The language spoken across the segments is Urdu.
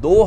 2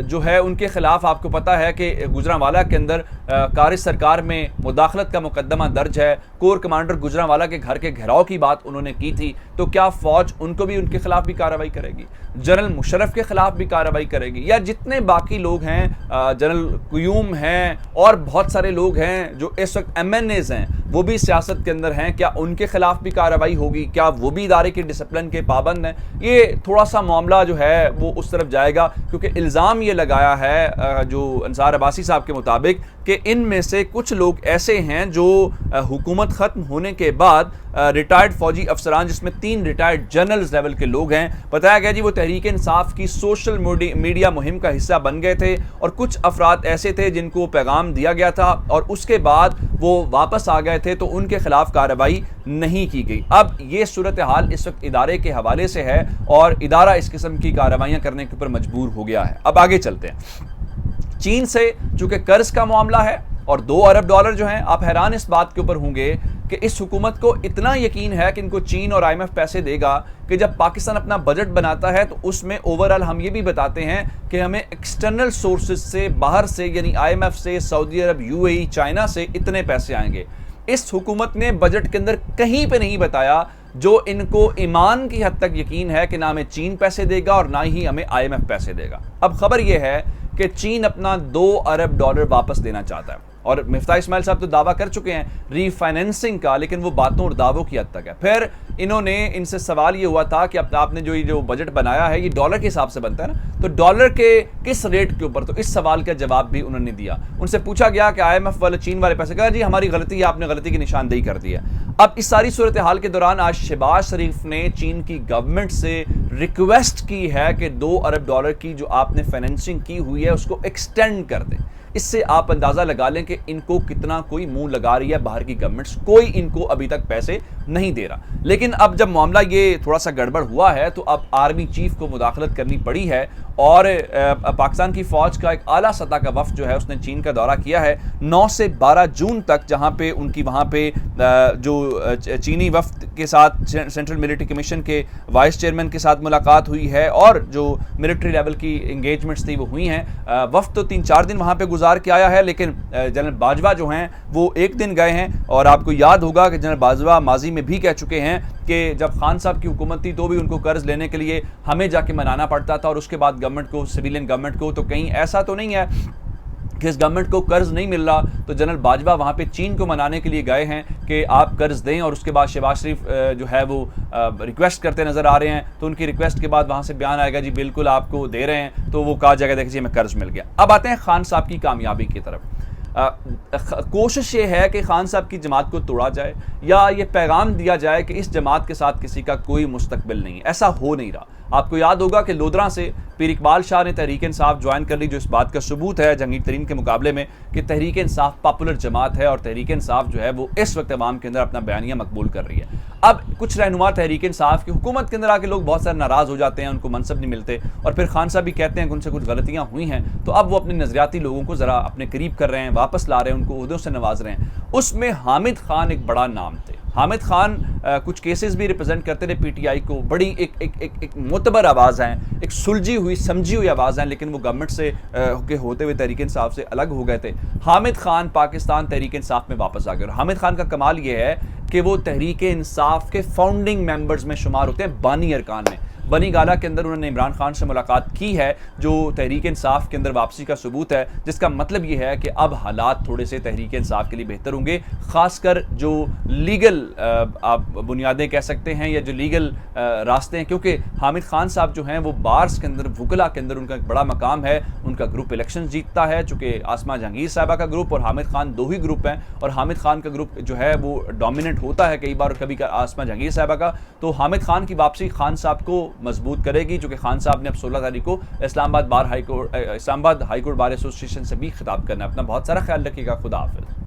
جو ہے ان کے خلاف آپ کو پتا ہے کہ گجرانوالہ کے اندر کار سرکار میں مداخلت کا مقدمہ درج ہے. کور کمانڈر گجرانوالہ کے گھر کے گھراؤ کی بات انہوں نے کی تھی. تو کیا فوج ان کو بھی ان کے خلاف بھی کارروائی کرے گی؟ جنرل مشرف کے خلاف بھی کارروائی کرے گی؟ یا جتنے باقی لوگ ہیں, جنرل قیوم ہیں اور بہت سارے لوگ ہیں جو اس وقت ایم این ایز ہیں, وہ بھی سیاست کے اندر ہیں, کیا ان کے خلاف بھی کارروائی ہوگی؟ کیا وہ بھی ادارے کے ڈسپلن کے پابند ہیں؟ یہ تھوڑا سا معاملہ جو ہے وہ اس طرف جائے گا, کیونکہ الزام یہ لگایا ہے جو انصار عباسی صاحب کے مطابق کہ ان میں سے کچھ لوگ ایسے ہیں جو حکومت ختم ہونے کے بعد ریٹائرڈ فوجی افسران, جس میں 3 ریٹائرڈ جنرلز لیول کے لوگ ہیں, بتایا گیا جی وہ تحریک انصاف کی سوشل میڈیا مہم کا حصہ بن گئے تھے, اور کچھ افراد ایسے تھے جن کو پیغام دیا گیا تھا اور اس کے بعد وہ واپس آ گئے تھے, تو ان کے خلاف کارروائی نہیں کی گئی. اب یہ صورتحال اس وقت ادارے کے حوالے سے ہے اور ادارہ اس قسم کی کارروائیاں کرنے کے اوپر مجبور ہو گیا ہے. اب آگے چلتے ہیں. چین سے چونکہ قرض کا معاملہ ہے اور $2 ارب جو ہیں, آپ حیران اس بات کے اوپر ہوں گے کہ اس حکومت کو اتنا یقین ہے کہ ان کو چین اور IMF پیسے دے گا کہ جب پاکستان اپنا بجٹ بناتا ہے تو اس میں اوورال ہم یہ بھی بتاتے ہیں کہ ہمیں ایکسٹرنل سورسز سے, باہر سے, یعنی IMF سے, سعودی عرب, UAE, چائنا سے اتنے پیسے آئیں گے. اس حکومت نے بجٹ کے اندر کہیں پہ نہیں بتایا, جو ان کو ایمان کی حد تک یقین ہے کہ نہ ہمیں چین پیسے دے گا اور نہ ہی ہمیں IMF پیسے دے گا. اب خبر یہ ہے کہ چین اپنا $2 ارب واپس دینا چاہتا ہے, اور مفتاح اسماعیل صاحب تو دعویٰ کر چکے ہیں ری فائنینسنگ کا, لیکن وہ باتوں اور دعووں کی حد تک ہے. پھر انہوں نے ان سے سوال یہ ہوا تھا کہ آپ نے جو بجٹ بنایا ہے یہ ڈالر کے حساب سے بنتا ہے نا, تو ڈالر کے کس ریٹ کے اوپر؟ تو اس سوال کا جواب بھی انہوں نے دیا. ان سے پوچھا گیا کہ IMF والے, چین والے پیسے, کہا جی ہماری غلطی ہے, آپ نے غلطی کی نشاندہی کر دی ہے. اب اس ساری صورتحال کے دوران آج شہباز شریف نے چین کی گورنمنٹ سے ریکویسٹ کی ہے کہ $2 ارب کی جو آپ نے فائنینسنگ کی ہوئی ہے اس کو ایکسٹینڈ کر دیں. اس سے آپ اندازہ لگا لیں کہ ان کو کتنا کوئی منہ لگا رہی ہے باہر کی گورنمنٹس, کوئی ان کو ابھی تک پیسے نہیں دے رہا. لیکن اب جب معاملہ یہ تھوڑا سا گڑبڑ ہوا ہے تو اب آرمی چیف کو مداخلت کرنی پڑی ہے, اور پاکستان کی فوج کا ایک اعلیٰ سطح کا وفد جو ہے اس نے چین کا دورہ کیا ہے 9 سے 12 جون تک, جہاں پہ ان کی وہاں پہ جو چینی وفد کے ساتھ سینٹرل ملٹری کمیشن کے وائس چیئرمین کے ساتھ ملاقات ہوئی ہے, اور جو ملٹری لیول کی انگیجمنٹس تھی وہ ہوئی ہیں. وفد تو 3-4 دن وہاں پہ گزار کے آیا ہے, لیکن جنرل باجوہ جو ہیں وہ 1 دن گئے ہیں. اور آپ کو یاد ہوگا کہ جنرل باجوہ ماضی میں بھی کہہ چکے ہیں کہ جب خان صاحب کی حکومت تھی تو بھی ان کو قرض لینے کے لیے ہمیں جا کے منانا پڑتا تھا, اور اس کے بعد گورنمنٹ کو, سویلین گورنمنٹ کو. تو کہیں ایسا تو نہیں ہے کہ اس گورنمنٹ کو قرض نہیں مل رہا, تو جنرل باجوہ وہاں پہ چین کو منانے کے لیے گئے ہیں کہ آپ قرض دیں, اور اس کے بعد شہباز شریف جو ہے وہ ریکویسٹ کرتے نظر آ رہے ہیں. تو ان کی ریکویسٹ کے بعد وہاں سے بیان آئے گا جی بالکل آپ کو دے رہے ہیں, تو وہ کہا جائے گا دیکھیے ہمیں قرض مل گیا. اب آتے ہیں خان صاحب کی کامیابی کی طرف. کوشش یہ ہے کہ خان صاحب کی جماعت کو توڑا جائے, یا یہ پیغام دیا جائے کہ اس جماعت کے ساتھ کسی کا کوئی مستقبل نہیں ہے. ایسا ہو نہیں رہا. آپ کو یاد ہوگا کہ لودھراں سے پیر اقبال شاہ نے تحریک انصاف جوائن کر لی, جو اس بات کا ثبوت ہے جہانگیر ترین کے مقابلے میں کہ تحریک انصاف پاپولر جماعت ہے, اور تحریک انصاف جو ہے وہ اس وقت عوام کے اندر اپنا بیانیہ مقبول کر رہی ہے. اب کچھ رہنما تحریک انصاف کی حکومت کے اندر آ کے لوگ بہت سارے ناراض ہو جاتے ہیں, ان کو منصب نہیں ملتے, اور پھر خان صاحب بھی کہتے ہیں کہ ان سے کچھ غلطیاں ہوئی ہیں, تو اب وہ اپنے نظریاتی لوگوں کو ذرا اپنے قریب کر رہے ہیں, واپس لا رہے ہیں, ان کو عہدوں سے نواز رہے ہیں. اس میں حامد خان ایک بڑا نام تھے. حامد خان کچھ کیسز بھی ریپرزینٹ کرتے تھے PTI کو, بڑی ایک معتبر آواز ہیں, ایک سلجھی ہوئی سمجھی ہوئی آواز ہیں, لیکن وہ گورنمنٹ سے کے ہوتے ہوئے تحریک انصاف سے الگ ہو گئے تھے. حامد خان پاکستان تحریک انصاف میں واپس آ گئے, اور حامد خان کا کمال یہ ہے کہ وہ تحریک انصاف کے فاؤنڈنگ ممبرز میں شمار ہوتے ہیں, بانی ارکان میں. بنی گالہ کے اندر انہوں نے عمران خان سے ملاقات کی ہے, جو تحریک انصاف کے اندر واپسی کا ثبوت ہے, جس کا مطلب یہ ہے کہ اب حالات تھوڑے سے تحریک انصاف کے لیے بہتر ہوں گے, خاص کر جو لیگل آپ بنیادیں کہہ سکتے ہیں یا جو لیگل راستے ہیں, کیونکہ حامد خان صاحب جو ہیں وہ بارز کے اندر, وکلا کے اندر ان کا ایک بڑا مقام ہے. ان کا گروپ الیکشن جیتتا ہے, چونکہ آسمہ جہانگیر صاحبہ کا گروپ اور حامد خان 2 ہی گروپ ہیں, اور حامد خان کا گروپ جو ہے وہ ڈومیننٹ ہوتا ہے کئی بار, کبھی آسمہ جہانگیر صاحبہ کا. تو حامد خان کی واپسی خان صاحب کو مضبوط کرے گی, چونکہ خان صاحب نے اب 16 تاریخ کو اسلام آباد ہائی کورٹ بار ایسوسی ایشن سے بھی خطاب کرنا ہے. اپنا بہت سارا خیال رکھیے گا. خدا حافظ.